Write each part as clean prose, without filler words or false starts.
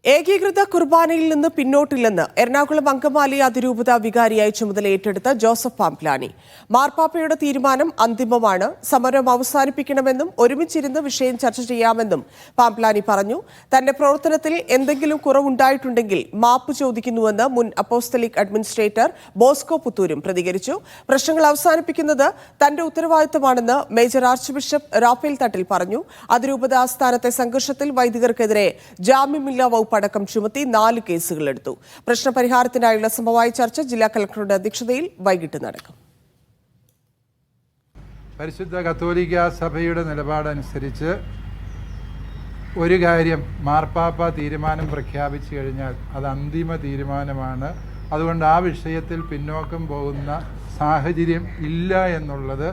ഏകീകൃത കുർബാനയിൽ നിന്ന് പിന്നോട്ടില്ലെന്ന് എറണാകുളം അങ്കമാലി അതിരൂപത വികാരിയായി ചുമതല ഏറ്റെടുത്ത ജോസഫ് പാംപ്ലാനി. മാർപ്പാപ്പയുടെ തീരുമാനം അന്തിമമാണ്. സമരം അവസാനിപ്പിക്കണമെന്നും ഒരുമിച്ചിരുന്ന് വിഷയം ചർച്ച ചെയ്യാമെന്നും പാംപ്ലാനി പറഞ്ഞു. തന്റെ പ്രവർത്തനത്തിൽ എന്തെങ്കിലും കുറവുണ്ടായിട്ടുണ്ടെങ്കിൽ മാപ്പ് ചോദിക്കുന്നുവെന്ന് മുൻ അപ്പോസ്തലിക് അഡ്മിനിസ്ട്രേറ്റർ ബോസ്കോ പുത്തൂരും പ്രതികരിച്ചു. പ്രശ്നങ്ങൾ അവസാനിപ്പിക്കുന്നത് തന്റെ ഉത്തരവാദിത്തമാണെന്ന് major arch bishop Raphael Thattil പറഞ്ഞു. അതിരൂപത ആസ്ഥാനത്തെ സംഘർഷത്തിൽ വൈദികർക്കെതിരെ ജാമ്യമില്ലാ അടക്കം ചുമത്തി 4 കേസുകളെടുത്തു. പ്രശ്നപരിഹാരത്തിനായുള്ള സമവായ ചർച്ച ജില്ലാ കളക്ടറുടെ അധ്യക്ഷതയിൽ വൈകിട്ട് നടക്കും. പരിശുദ്ധ കത്തോലിക്ക സഭയുടെ നിലപാടനുസരിച്ച് ഒരു കാര്യം, മാർപ്പാപ്പ തീരുമാനം പ്രഖ്യാപിച്ചു കഴിഞ്ഞാൽ അത് അന്തിമ തീരുമാനമാണ്. അതുകൊണ്ട് ആ വിഷയത്തിൽ പിന്നോക്കം പോകുന്ന സാഹചര്യം ഇല്ല എന്നുള്ളത്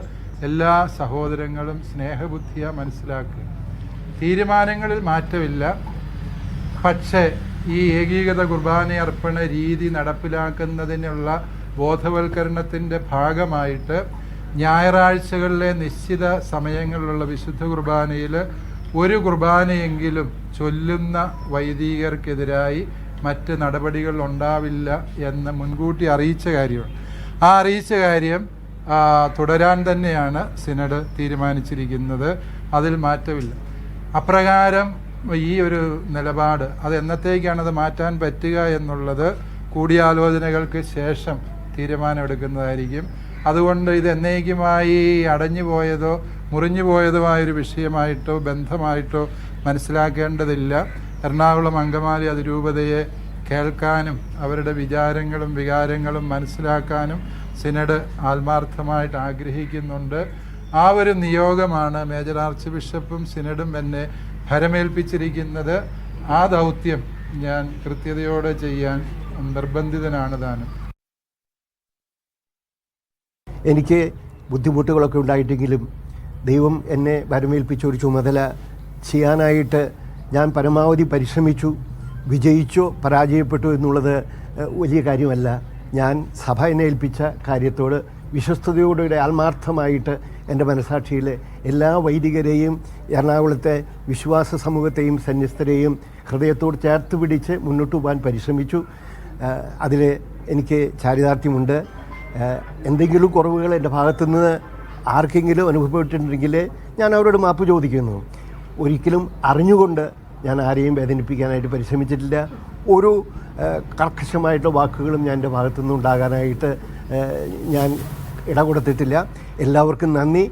എല്ലാ സഹോദരങ്ങളും സ്നേഹബുദ്ധിയാ മനസ്സിലാക്കുക. തീരുമാനങ്ങളിൽ മാറ്റമില്ല. പക്ഷേ ഈ ഏകീകൃത കുർബാന അർപ്പണ രീതി നടപ്പിലാക്കുന്നതിനുള്ള ബോധവൽക്കരണത്തിൻ്റെ ഭാഗമായിട്ട് ഞായറാഴ്ചകളിലെ നിശ്ചിത സമയങ്ങളിലുള്ള വിശുദ്ധ കുർബാനയിൽ ഒരു കുർബാനയെങ്കിലും ചൊല്ലുന്ന വൈദികർക്കെതിരായി മറ്റ് നടപടികൾ ഉണ്ടാവില്ല എന്ന് മുൻകൂട്ടി അറിയിച്ച കാര്യമാണ്. ആ അറിയിച്ച കാര്യം തുടരാൻ തന്നെയാണ് സിനഡ് തീരുമാനിച്ചിരിക്കുന്നത്. അതിൽ മാറ്റമില്ല. അപ്രകാരം ഈ ഒരു നിലപാട് അത് എന്നത്തേക്കാണത് മാറ്റാൻ പറ്റുക എന്നുള്ളത് കൂടിയാലോചനകൾക്ക് ശേഷം തീരുമാനമെടുക്കുന്നതായിരിക്കും. അതുകൊണ്ട് ഇത് എന്നേക്കുമായി അടഞ്ഞു പോയതോ മുറിഞ്ഞു പോയതോ ആയൊരു വിഷയമായിട്ടോ ബന്ധമായിട്ടോ മനസ്സിലാക്കേണ്ടതില്ല. എറണാകുളം അങ്കമാലി അതിരൂപതയെ കേൾക്കാനും അവരുടെ വിചാരങ്ങളും വികാരങ്ങളും മനസ്സിലാക്കാനും സിനഡ് ആത്മാർത്ഥമായിട്ട് ആഗ്രഹിക്കുന്നുണ്ട്. ആ ഒരു നിയോഗമാണ് മേജർ ആർച്ച് ബിഷപ്പും സിനഡും എന്നെ ഭരമേൽപ്പിച്ചിരിക്കുന്നത്. ആ ദൗത്യം ഞാൻ കൃത്യതയോടെ ചെയ്യാൻ നിർബന്ധിതനാണ് താനും. എനിക്ക് ബുദ്ധിമുട്ടുകളൊക്കെ ഉണ്ടായിട്ടെങ്കിലും ദൈവം എന്നെ ഭരമേൽപ്പിച്ച ഒരു ചുമതല ചെയ്യാനായിട്ട് ഞാൻ പരമാവധി പരിശ്രമിച്ചു. വിജയിച്ചോ പരാജയപ്പെട്ടോ എന്നുള്ളത് വലിയ കാര്യമല്ല. ഞാൻ സഭ എന്നെ ഏൽപ്പിച്ച കാര്യത്തോട് വിശ്വസ്തയോടെ ആത്മാർത്ഥമായിട്ട് എൻ്റെ മനസാക്ഷിയിലെ എല്ലാ വൈദികരെയും എറണാകുളത്തെ വിശ്വാസ സമൂഹത്തെയും സന്യസ്തരെയും ഹൃദയത്തോട് ചേർത്ത് പിടിച്ച് മുന്നോട്ട് പോകാൻ പരിശ്രമിച്ചു. അതിൽ എനിക്ക് ചാരിതാർത്ഥ്യമുണ്ട്. എന്തെങ്കിലും കുറവുകൾ എൻ്റെ ഭാഗത്തുനിന്ന് ആർക്കെങ്കിലും അനുഭവപ്പെട്ടിട്ടുണ്ടെങ്കിൽ ഞാൻ അവരോട് മാപ്പ് ചോദിക്കുന്നു. ഒരിക്കലും അറിഞ്ഞുകൊണ്ട് ഞാൻ ആരെയും വേദനിപ്പിക്കാനായിട്ട് പരിശ്രമിച്ചിട്ടില്ല. ഒരു കർക്കശമായിട്ടുള്ള വാക്കുകളും ഞാൻ എൻ്റെ ഭാഗത്തുനിന്ന് ഉണ്ടാകാനായിട്ട് ഞാൻ ഇട കൊടുത്തിട്ടില്ല. എല്ലാവർക്കും നന്ദി.